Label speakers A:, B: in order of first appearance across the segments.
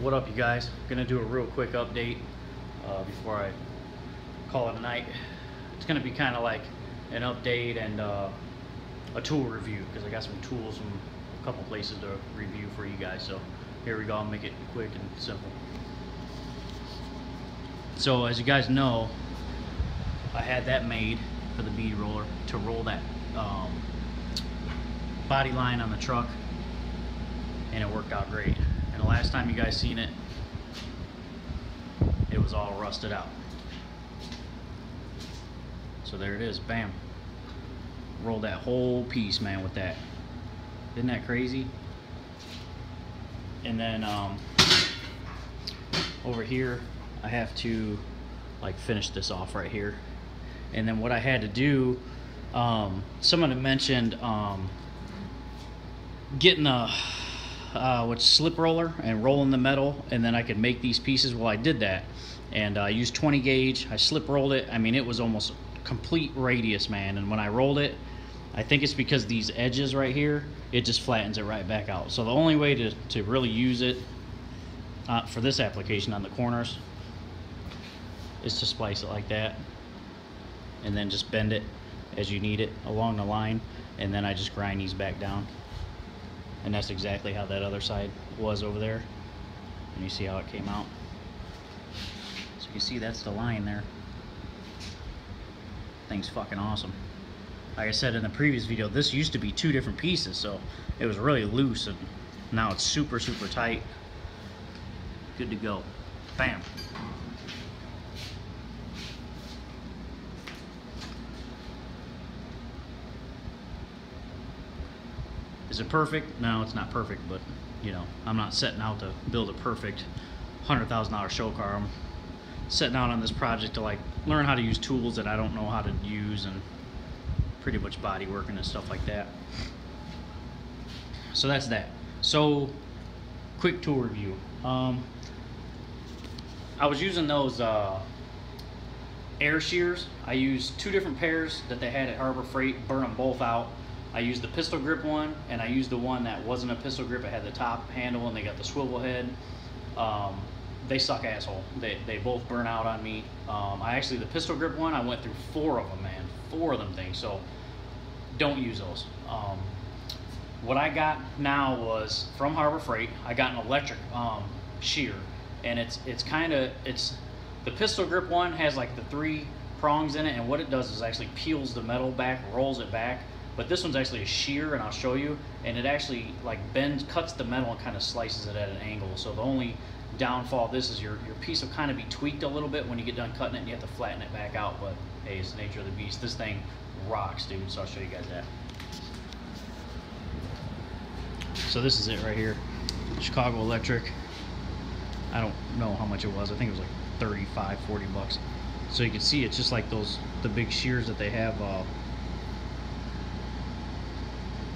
A: What up, you guys? Gonna do a real quick update before I call it a night. It's gonna be kind of like an update and a tool review, because I got some tools from a couple places to review for you guys. So here we go. I'll make it quick and simple. So as you guys know, I had that made for the bead roller to roll that body line on the truck, and it worked out great. And the last time you guys seen it, it was all rusted out. So there it is, bam. Rolled that whole piece, man, with that. Isn't that crazy? And then over here, I have to like finish this off right here. And then what I had to do, someone had mentioned getting a slip roller and rolling the metal, and then I could make these pieces. Well, I did that, and I used 20 gauge. I slip rolled it. I mean, it was almost complete radius, man. And when I rolled it, I think it's because these edges right here, it just flattens it right back out. So the only way to really use it for this application on the corners is to splice it like that, and then just bend it as you need it along the line, and then I just grind these back down. And that's exactly how that other side was over there. And you see how it came out. So you see that's the line there. Thing's fucking awesome. Like I said in the previous video, this used to be two different pieces, so it was really loose, and now it's super, super tight. Good to go. Bam. Is it perfect? No, it's not perfect, but you know, I'm not setting out to build a perfect $100,000 show car. I'm setting out on this project to like learn how to use tools that I don't know how to use, and pretty much body working and stuff like that. So that's that. So quick tool review. I was using those air shears. I used two different pairs that they had at Harbor Freight, burn them both out. I used the pistol grip one, and I used the one that wasn't a pistol grip. It had the top handle and they got the swivel head. They suck asshole. They both burn out on me. The pistol grip one, I went through 4 of them, man. 4 of them things, so don't use those. What I got now was from Harbor Freight. I got an electric shear, and it's the pistol grip one has like the 3 prongs in it, and what it does is actually peels the metal back, rolls it back. But this one's actually a shear, and I'll show you, and it actually like bends, cuts the metal and kind of slices it at an angle. So the only downfall of this is your piece will kind of be tweaked a little bit when you get done cutting it, and you have to flatten it back out. But hey, it's the nature of the beast. This thing rocks, dude. So I'll show you guys that. So this is it right here, Chicago Electric. I don't know how much it was. I think it was like 35, 40 bucks. So you can see it's just like the big shears that they have.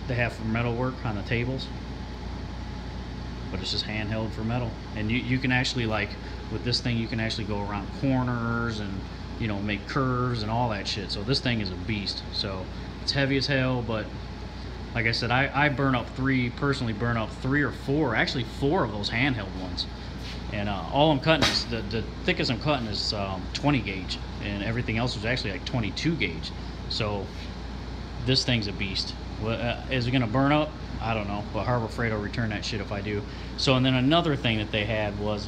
A: They have for metal work on the tables, but it's just handheld for metal. And you can actually, like with this thing, you can actually go around corners and, you know, make curves and all that shit. So this thing is a beast. So it's heavy as hell, but like I said, I personally burn up 3 or 4, actually 4 of those handheld ones. And all I'm cutting is the thickest I'm cutting is 20 gauge, and everything else was actually like 22 gauge. So this thing's a beast. Is it gonna burn up? I don't know, but Harbor Freight will return that shit if I do. So, and then another thing that they had was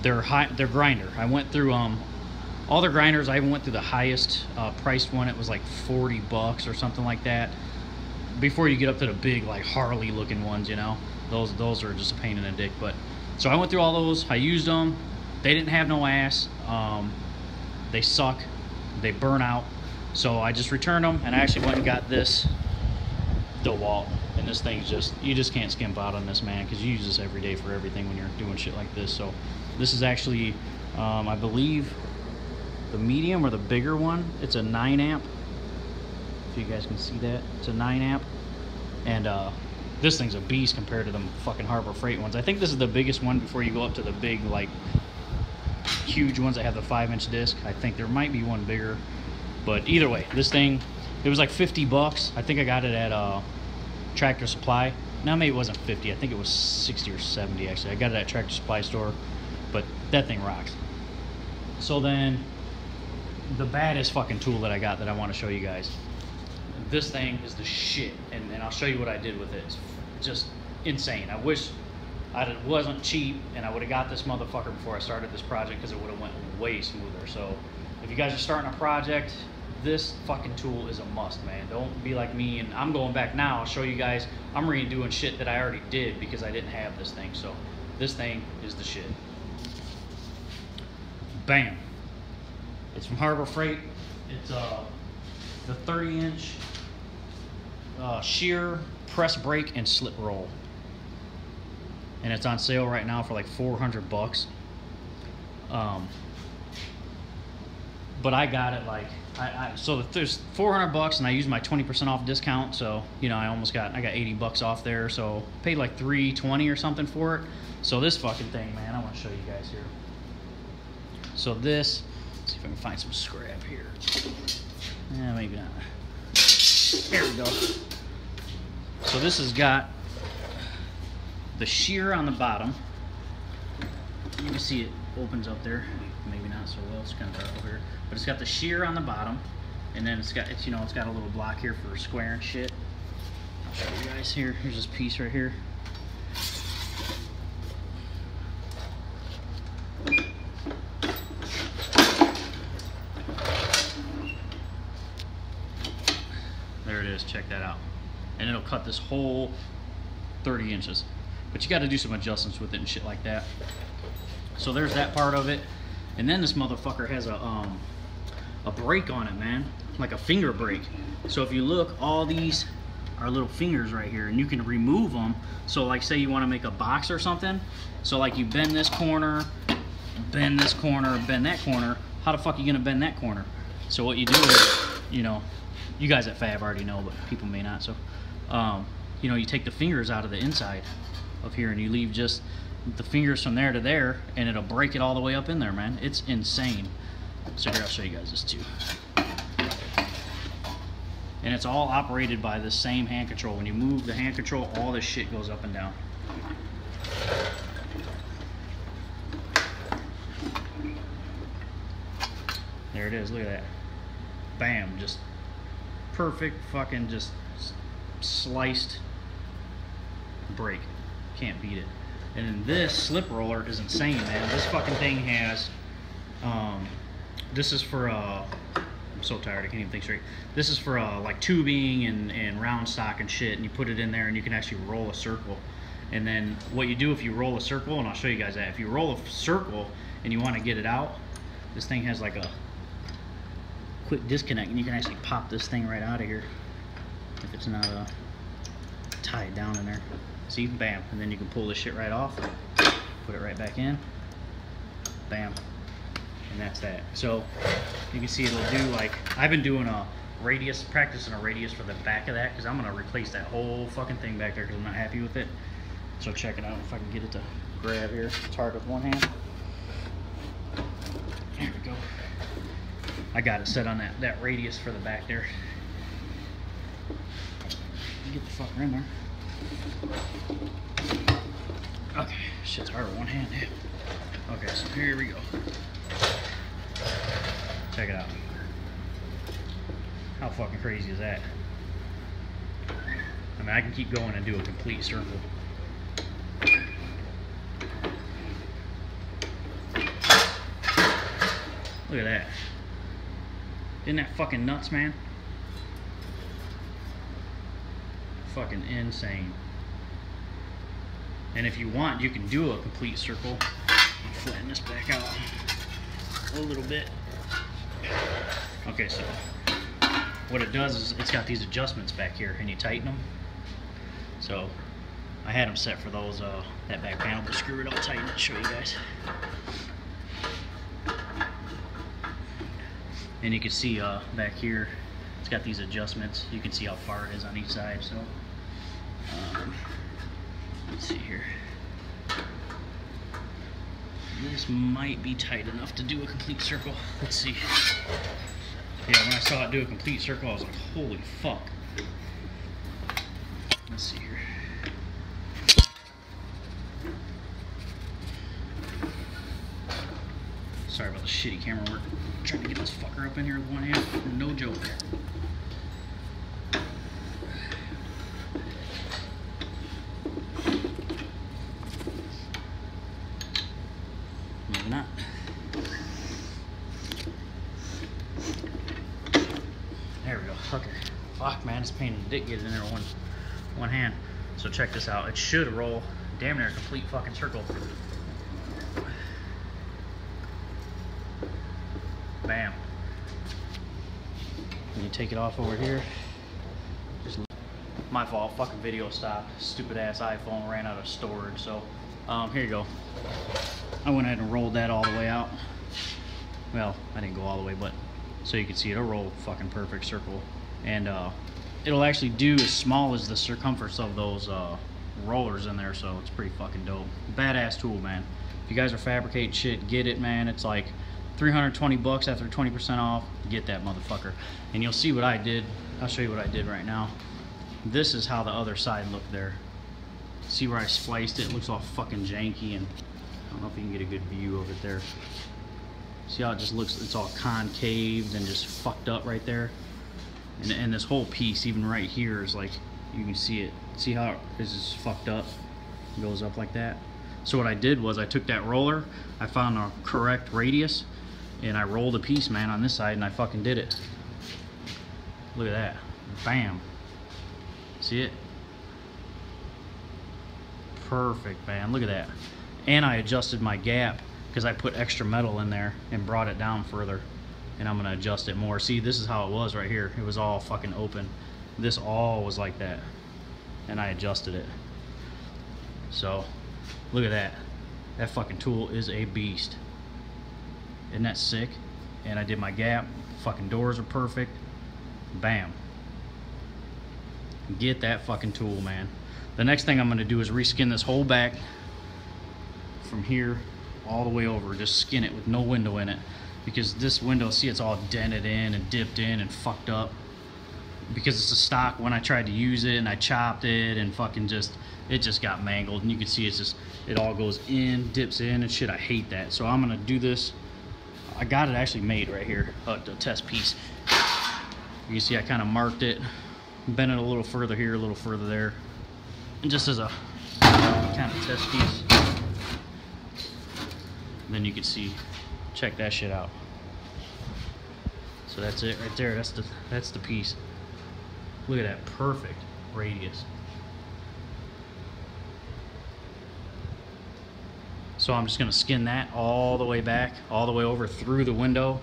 A: their grinder. I went through all their grinders. I went through the highest priced one. It was like 40 bucks or something like that. Before you get up to the big like Harley looking ones, you know, those are just a pain in the dick. But so I went through all those. I used them. They didn't have no ass. They suck. They burn out. So I just returned them, and I actually went and got this DeWalt, and this thing's you just can't skimp out on this, man, because you use this every day for everything when you're doing shit like this. So this is actually, I believe, the medium or the bigger one. It's a 9 amp. If you guys can see that, it's a 9 amp, and this thing's a beast compared to them fucking Harbor Freight ones. I think this is the biggest one before you go up to the big, like, huge ones that have the 5-inch disc. I think there might be one bigger. But either way, this thing, it was like 50 bucks. I think I got it at Tractor Supply. Now maybe it wasn't 50. I think it was 60 or 70 actually. I got it at Tractor Supply store, but that thing rocks. So then, the baddest fucking tool that I got that I want to show you guys. This thing is the shit, and I'll show you what I did with it. It's just insane. I wish it wasn't cheap, and I would have got this motherfucker before I started this project, because it would have went way smoother. So if you guys are starting a project, this fucking tool is a must, man. Don't be like me, and I'm going back now. I'll show you guys. I'm redoing shit that I already did because I didn't have this thing. So this thing is the shit. Bam. It's from Harbor Freight. It's the 30-inch shear press brake and slip roll, and it's on sale right now for like $400. But I got it like so there's $400, and I used my 20% off discount, so you know I got $80 off there, so paid like $320 or something for it. So this fucking thing, man, I want to show you guys here. So this, let's see if I can find some scrap here. Yeah, maybe not. There we go. So this has got the shear on the bottom. You can see it opens up there. Maybe not so well. It's kind of dark over here. But it's got the shear on the bottom, and then it's got a little block here for squaring shit. I'll show you guys here. Here's this piece right here. There it is. Check that out. And it'll cut this whole 30 inches. But you got to do some adjustments with it and shit like that. So there's that part of it. And then this motherfucker has a brake on it, man. Like a finger brake. So if you look, all these are little fingers right here, and you can remove them. So like say you want to make a box or something. So like you bend this corner, bend this corner, bend that corner. How the fuck are you gonna bend that corner? So what you do is, you know, you guys at Fab already know, but people may not. So, you know, you take the fingers out of the inside of here, and you leave just the fingers from there to there, and it'll break it all the way up in there, man. It's insane. So here, I'll show you guys this too. And it's all operated by the same hand control. When you move the hand control, all this shit goes up and down. There it is, look at that. Bam, just perfect fucking just sliced brake. Can't beat it. And then this slip roller is insane, man. This fucking thing has this is for I'm so tired I can't even think straight. This is for like tubing and round stock and shit, and you put it in there and you can actually roll a circle. And then what you do if you roll a circle, and I'll show you guys that, if you roll a circle and you want to get it out, this thing has like a quick disconnect, and you can actually pop this thing right out of here if it's not tied down in there. See, bam, and then you can pull this shit right off, put it right back in, bam, and that's that. So you can see it'll do like, I've been doing a radius, practicing a radius for the back of that, because I'm gonna replace that whole fucking thing back there because I'm not happy with it. So check it out if I can get it to grab here. It's hard with one hand. There we go. I got it set on that radius for the back there. Get the fucker in there. Okay, shit's hard with one hand. Okay, so here we go. Check it out. How fucking crazy is that? I mean, I can keep going and do a complete circle. Look at that. Isn't that fucking nuts, man? Fucking insane. And if you want, you can do a complete circle. Flatten this back out a little bit. Okay, so what it does is it's got these adjustments back here, and you tighten them. So I had them set for those that back panel, but screw it, I'll tighten it, show you guys. And you can see back here, it's got these adjustments. You can see how far it is on each side. So let's see here. This might be tight enough to do a complete circle. Let's see. Yeah, when I saw it do a complete circle, I was like, holy fuck. Let's see here. Sorry about the shitty camera work. I'm trying to get this fucker up in here with one hand. No joke. Maybe not. There we go. Okay. Fuck, man, it's a pain in the dick getting in there with one hand. So check this out. It should roll damn near a complete fucking circle. Bam. And you take it off over here. Just my fault. Fucking video stopped. Stupid ass iPhone ran out of storage. So here you go. I went ahead and rolled that all the way out. Well, I didn't go all the way, but so you can see it'll roll fucking perfect circle, and it'll actually do as small as the circumference of those rollers in there. So it's pretty fucking dope. Badass tool, man. If you guys are fabricating shit, get it, man. It's like 320 bucks after 20% off. Get that motherfucker. And you'll see what I did. I'll show you what I did right now. This is how the other side looked there. See where I spliced it? It looks all fucking janky, and I don't know if you can get a good view of it there. See how it just looks, it's all concaved and just fucked up right there. And this whole piece, even right here, is like, you can see it. See how it is just fucked up? It goes up like that. So what I did was I took that roller, I found a correct radius, and I rolled a piece, man, on this side, and I fucking did it. Look at that. Bam. See it? Perfect, man. Look at that. And I adjusted my gap because I put extra metal in there and brought it down further. And I'm gonna adjust it more. See, this is how it was right here. It was all fucking open. This all was like that. And I adjusted it. So, look at that. That fucking tool is a beast. Isn't that sick? And I did my gap. Fucking doors are perfect. Bam. Get that fucking tool, man. The next thing I'm gonna do is reskin this whole back from here all the way over. Just skin it with no window in it, because this window, see, it's all dented in and dipped in and fucked up because it's a stock. When I tried to use it and I chopped it and fucking it just got mangled, and you can see it's just, it all goes in, dips in and shit. I hate that. So I'm gonna do this. I got it actually made right here, a test piece. You can see I kind of marked it, bent it a little further here, a little further there, and just as a kind of test piece. And then you can see, check that shit out. So that's it right there. That's the piece. Look at that perfect radius. So I'm just gonna skin that all the way back, all the way over through the window,